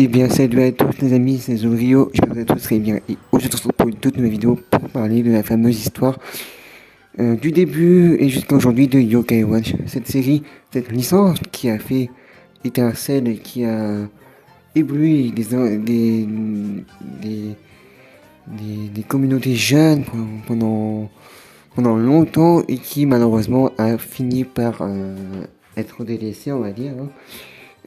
Eh bien, salut à tous les amis, c'est Zorio, j'espère que vous allez tous très bien. Et aujourd'hui, on se retrouve pour une toute nouvelle vidéo pour parler de la fameuse histoire du début et jusqu'à aujourd'hui de Yokai Watch. Cette série, cette licence qui a fait étincelle et qui a ébloui des communautés jeunes pendant longtemps et qui malheureusement a fini par être délaissée, on va dire, hein.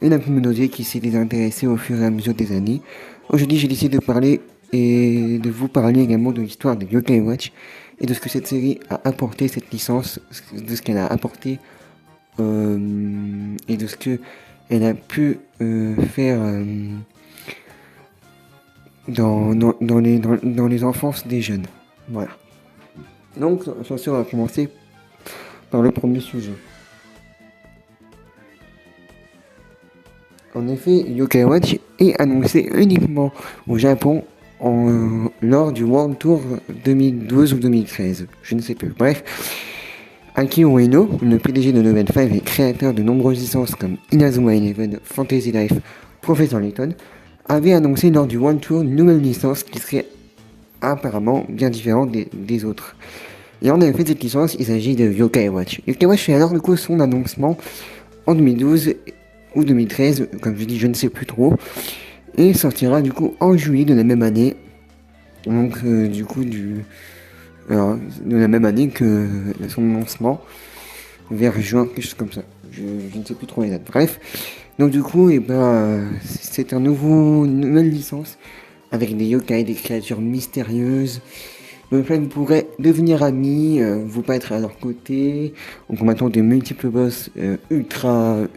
Et la communauté qui s'est désintéressée au fur et à mesure des années. Aujourd'hui, j'ai décidé de parler et de vous parler également de l'histoire de Yokai Watch et de ce que cette série a apporté, cette licence, de ce qu'elle a apporté et de ce que elle a pu faire dans les enfances des jeunes. Voilà. Donc, sur ce, on va commencer par le premier sujet. En effet, Yokai Watch est annoncé uniquement au Japon lors du World Tour 2012 ou 2013, je ne sais plus. Bref, Aki Ueno, le PDG de Level 5 et créateur de nombreuses licences comme Inazuma Eleven, Fantasy Life, Professor Layton, avait annoncé lors du World Tour une nouvelle licence qui serait apparemment bien différente des autres. Et en effet, cette licence, il s'agit de Yokai Watch. Yokai Watch fait alors du coup son annoncement en 2012 ou 2013, comme je dis, je ne sais plus trop, et sortira du coup en juillet de la même année, donc de la même année que son lancement, vers juin, quelque chose comme ça, je ne sais plus trop les dates, bref, donc du coup, c'est une nouvelle licence, avec des yokai, des créatures mystérieuses, donc là, vous pourrez devenir amis, vous battre à leur côté, en combattant de multiples boss ultra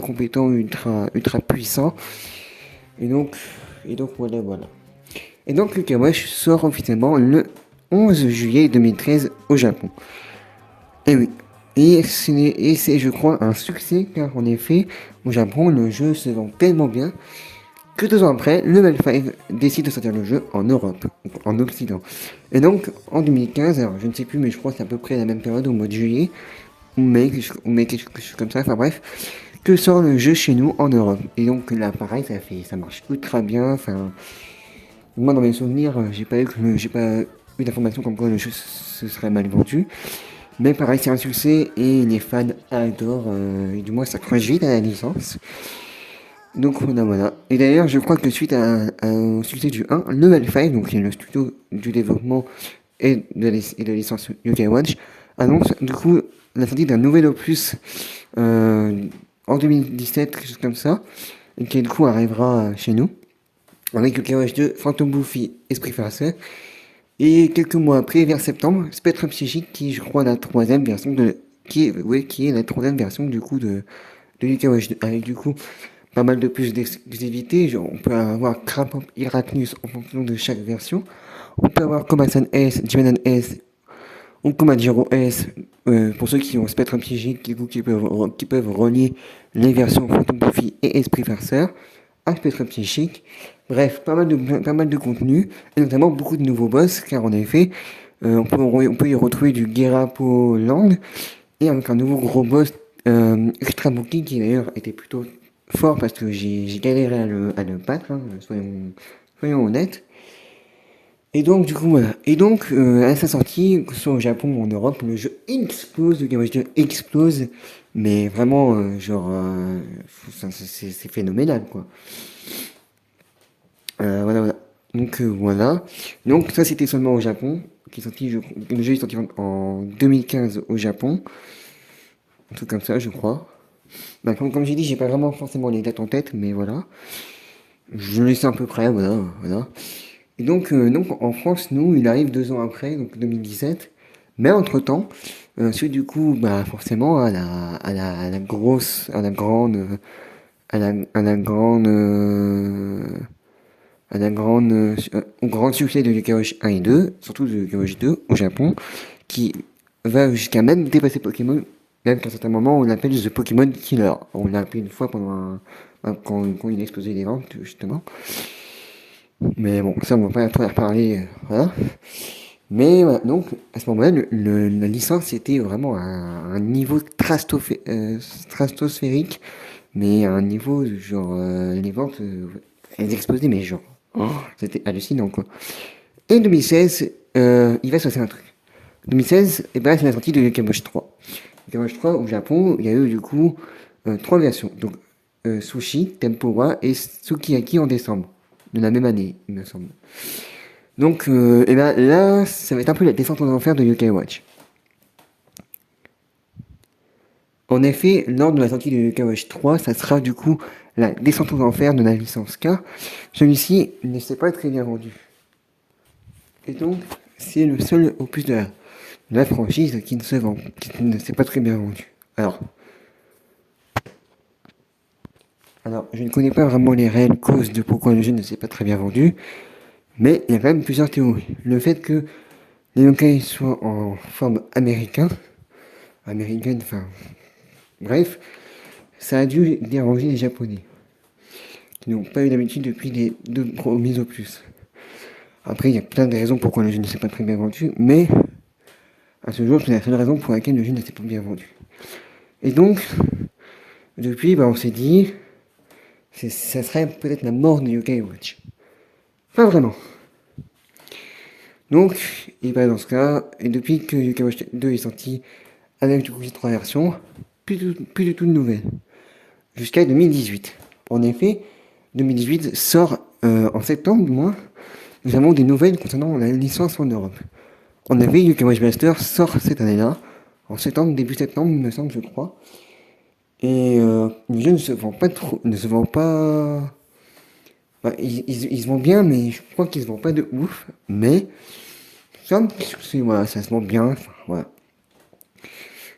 compétents, ultra puissants. Et donc voilà. Et donc le Kawash sort officiellement le 11 juillet 2013 au Japon. Et oui. Et c'est je crois un succès car en effet, au Japon, le jeu se vend tellement bien que 2 ans après, Level 5 décide de sortir le jeu en Europe, en Occident. Et donc, en 2015, alors je ne sais plus, mais je crois que c'est à peu près la même période, au mois de juillet, ou mai, quelque chose comme ça, enfin bref, que sort le jeu chez nous en Europe. Et donc là, pareil, ça marche ultra bien, enfin, moi dans mes souvenirs, j'ai pas eu d'informations comme quoi le jeu se serait mal vendu. Mais pareil, c'est un succès et les fans adorent, et du moins ça croche vite à la licence. Donc voilà. Et d'ailleurs, je crois que suite au succès du 1, Level 5, donc qui est le studio du développement et de licence Yokai Watch, annonce du coup la sortie d'un nouvel opus en 2017, quelque chose comme ça, et qui du coup arrivera chez nous, avec Yokai Watch 2, Phantom Buffy, Esprit Farceur, et quelques mois après, vers septembre, Spectre Psychique, qui je crois la troisième version qui est la troisième version du coup de Yokai Watch 2, avec du coup pas mal de plus d'exclusivité, genre on peut avoir Crapop Iracnus en fonction de chaque version, on peut avoir Komatsan S, Jimenan S ou Komajiro S pour ceux qui ont Spectre Psychique qui peuvent relier les versions Phantom Buffy et Esprit Farceur à Spectre Psychique. Bref, pas mal de contenu et notamment beaucoup de nouveaux boss car en effet on peut y retrouver du Gerapo Land et avec un nouveau gros boss Extra Bookie qui d'ailleurs était plutôt fort parce que j'ai galéré à le battre, hein, soyons honnêtes. Et donc, du coup, voilà. Et donc, à sa sortie, que ce soit au Japon ou en Europe, le jeu explose, le Game Watch 2 explose, mais vraiment, c'est phénoménal, quoi. Voilà. Donc, voilà. Donc, ça, c'était seulement au Japon, le jeu est sorti en 2015 au Japon, un truc comme ça, je crois. Bah, comme j'ai dit, j'ai pas vraiment forcément les dates en tête, mais voilà. Je le sais à peu près, voilà. Et donc en France, nous, il arrive 2 ans après, donc 2017. Mais entre-temps, celui du coup, bah forcément, à la grosse, à la grande, à la grande, au grand succès de Yukaosh 1 et 2, surtout de Yukaosh 2 au Japon, qui va jusqu'à même dépasser Pokémon, même qu'à un certain moment, on l'appelle The Pokémon Killer. On l'a appelé une fois quand il a explosé les ventes, justement. Mais bon, ça, on va pas trop en reparler, voilà. Mais voilà, donc, à ce moment-là, la licence était vraiment à un niveau stratosphérique, mais à un niveau, genre, les ventes elles explosaient, mais genre, c'était hallucinant, quoi. Et en 2016, il va se passer un truc. 2016, et ben, c'est la sortie de Yokai Watch 3. Yokai Watch 3, au Japon, il y a eu, du coup, 3 versions. Donc, Sushi, Tempura et Sukiyaki en décembre. De la même année, il me semble. Donc, et ben, là, ça va être un peu la descente aux enfers de Yokai Watch. En effet, lors de la sortie de Yokai Watch 3, ça sera du coup la descente aux enfers de la licence K. Celui-ci ne s'est pas très bien vendu. Et donc, c'est le seul opus de la franchise qui ne s'est pas très bien vendu. Alors, je ne connais pas vraiment les réelles causes de pourquoi le jeu ne s'est pas très bien vendu, mais il y a quand même plusieurs théories. Le fait que les yokai soient en forme américaine, enfin, bref, ça a dû déranger les Japonais, qui n'ont pas eu d'habitude depuis les 2 premiers opus. Après, il y a plein de raisons pourquoi le jeu ne s'est pas très bien vendu, mais à ce jour, c'est la seule raison pour laquelle le jeu ne s'est pas bien vendu. Et donc, depuis, on s'est dit, ça serait peut-être la mort de Yokai Watch. Pas vraiment. Donc, et dans ce cas, et depuis que Yokai Watch 2 est sorti, avec du coup ces 3 versions, plus du tout de nouvelles. Jusqu'à 2018. En effet, 2018 sort en septembre, du moins, nous avons des nouvelles concernant la licence en Europe. En effet, Yokai Watch Master sort cette année-là, en septembre, début septembre, il me semble, je crois. Et le jeu ne se vend pas. Il se vend bien, mais je crois qu'il se vend pas de ouf. Mais voilà, ça se vend bien. Enfin, voilà.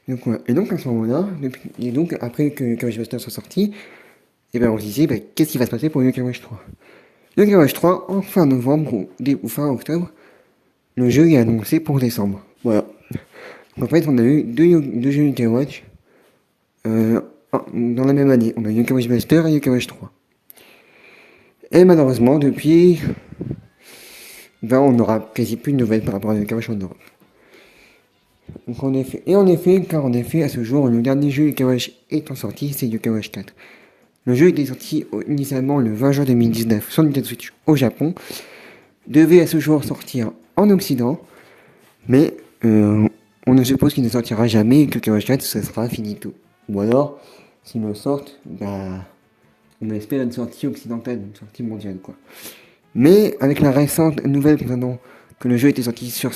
Donc, voilà. Et donc à ce moment-là, et donc après que Yokai Watch Master soit sorti, et on se disait, qu'est-ce qui va se passer pour Yokai Watch 3? Yokai Watch 3, en fin novembre ou fin octobre, le jeu est annoncé pour décembre. Voilà. Donc, en fait, on a eu deux jeux Yokai Watch dans la même année. On a Yokai Watch Master et Yokai Watch 3. Et malheureusement, depuis, on n'aura quasi plus de nouvelles par rapport à Yokai Watch en Europe. Donc en effet, à ce jour, le dernier jeu Yokai Watch étant sorti, c'est Yokai Watch 4. Le jeu était sorti initialement le 20 juin 2019 sur Nintendo Switch au Japon, devait à ce jour sortir en Occident, mais on ne suppose qu'il ne sortira jamais et que Yokai Watch 4 ce sera finito. Ou alors, s'ils le sortent, on espère une sortie occidentale, une sortie mondiale, quoi. Mais avec la récente nouvelle concernant que le jeu était sorti sur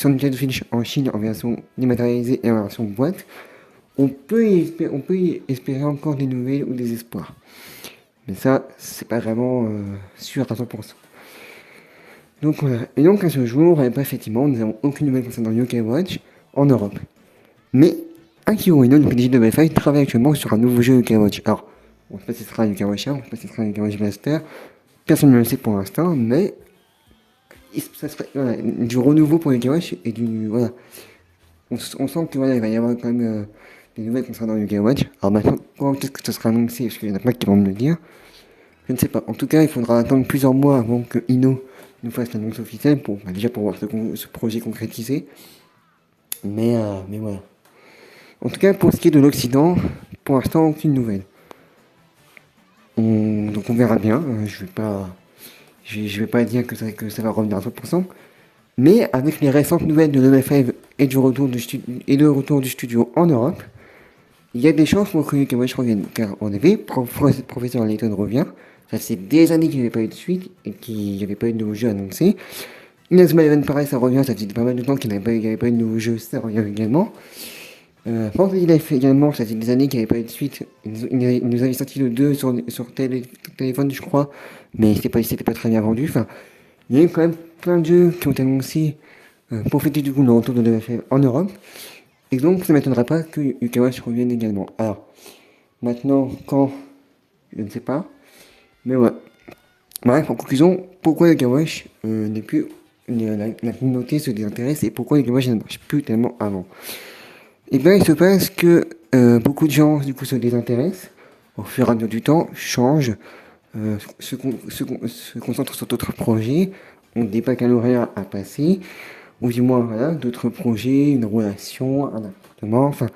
Nintendo Switch en Chine en version dématérialisée et en version boîte, on peut y espérer encore des nouvelles ou des espoirs. Mais ça, c'est pas vraiment sûr à 100%. Donc voilà. Et donc à ce jour, effectivement, nous n'avons aucune nouvelle concernant Yokai Watch en Europe. Mais Akihiro Ino, le PDG de Wi-Fi, travaille actuellement sur un nouveau jeu Yokai Watch. Alors, on ne sait pas si ce sera Yokai Watch 1, on ne sait pas si ce sera Yokai Watch Master. Personne ne le sait pour l'instant, mais ça serait du renouveau pour Yokai Watch et du voilà. On sent que il va y avoir quand même des nouvelles concernant Yokai Watch. Alors maintenant, quand est-ce que ça sera annoncé? Parce qu'il y en a pas qui vont me le dire. Je ne sais pas. En tout cas, il faudra attendre plusieurs mois avant que Ino nous fasse l'annonce officielle pour déjà pour voir ce projet concrétisé. Mais voilà. En tout cas, pour ce qui est de l'Occident, pour l'instant, aucune nouvelle. Donc on verra bien. Je vais pas dire que ça va revenir à 100%. Mais avec les récentes nouvelles de Level 5 et du retour du studio en Europe, il y a des chances pour que Yokai Watch revienne. Car en effet, Professeur Layton revient. Ça fait des années qu'il n'y avait pas eu de suite et qu'il n'y avait pas eu de nouveau jeu annoncé. Inazuma Eleven pareil, ça revient. Ça faisait pas mal de temps qu'il n'y avait pas eu de nouveau jeu, ça revient également. Fantasy Life également, ça fait des années qu'il n'y avait pas eu de suite. Il nous avait sorti le 2 sur téléphone, je crois, mais c'était pas très bien vendu. Enfin, il y a eu quand même plein de jeux qui ont été annoncés pour fêter du coup le retour de l'EFF en Europe. Et donc, ça ne m'étonnerait pas que Yokai Watch revienne également. Alors, maintenant, quand je ne sais pas. Mais ouais. Bref, en conclusion, pourquoi Yokai Watch n'est plus. La communauté se désintéresse et pourquoi Yokai Watch ne marche plus tellement avant. Et bien, il se passe que beaucoup de gens, du coup, se désintéressent, au fur et à mesure du temps, changent, se concentrent sur d'autres projets, ont des baccalauréats à passer, ou du moins, voilà, d'autres projets, une relation, un appartement, enfin,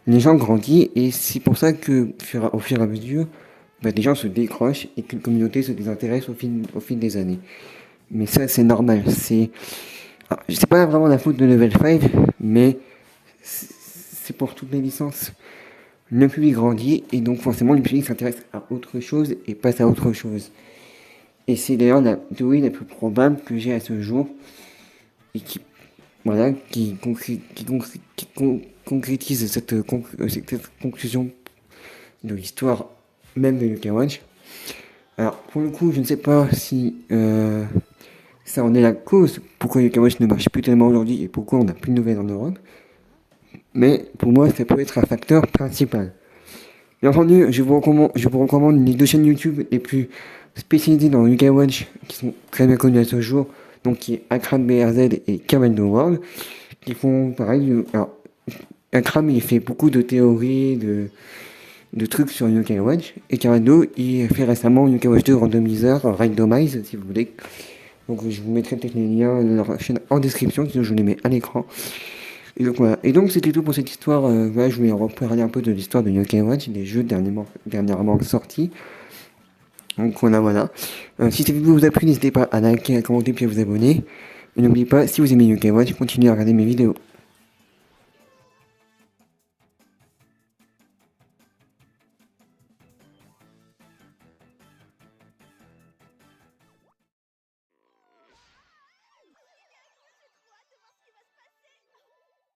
les gens grandissent, et c'est pour ça que, au fur et à mesure, bah, des gens se décrochent et qu'une communauté se désintéresse au fil des années. Mais ça, c'est normal. C'est pas vraiment la faute de Level 5, mais c'est pour toutes les licences. Le public grandit et donc forcément le public s'intéresse à autre chose et passe à autre chose. Et c'est d'ailleurs la théorie la plus probable que j'ai à ce jour et qui, voilà, concrétise cette conclusion de l'histoire même de Yuka Watch. Alors, pour le coup, je ne sais pas si ça en est la cause, pourquoi Yuka Watch ne marche plus tellement aujourd'hui et pourquoi on n'a plus de nouvelles en Europe. Mais pour moi, ça peut être un facteur principal. Bien entendu, je vous recommande les deux chaînes YouTube les plus spécialisées dans Yuka Watch, qui sont très bien connues à ce jour, donc qui est Akram BRZ et Kamendo World, qui font pareil. Alors, Akram, il fait beaucoup de théories, de trucs sur Yuka Watch, et Kamendo, il fait récemment Yuka Watch 2 Randomizer, Randomize, si vous voulez. Donc je vous mettrai peut-être les liens de leur chaîne en description, sinon je les mets à l'écran. Et donc voilà. Et donc c'était tout pour cette histoire. Voilà, je voulais reparler un peu de l'histoire de Yokai Watch, des jeux dernièrement sortis. Donc voilà. Si cette vidéo vous a plu, n'hésitez pas à liker, à commenter puis à vous abonner. Et n'oubliez pas, si vous aimez Yokai Watch, continuez à regarder mes vidéos.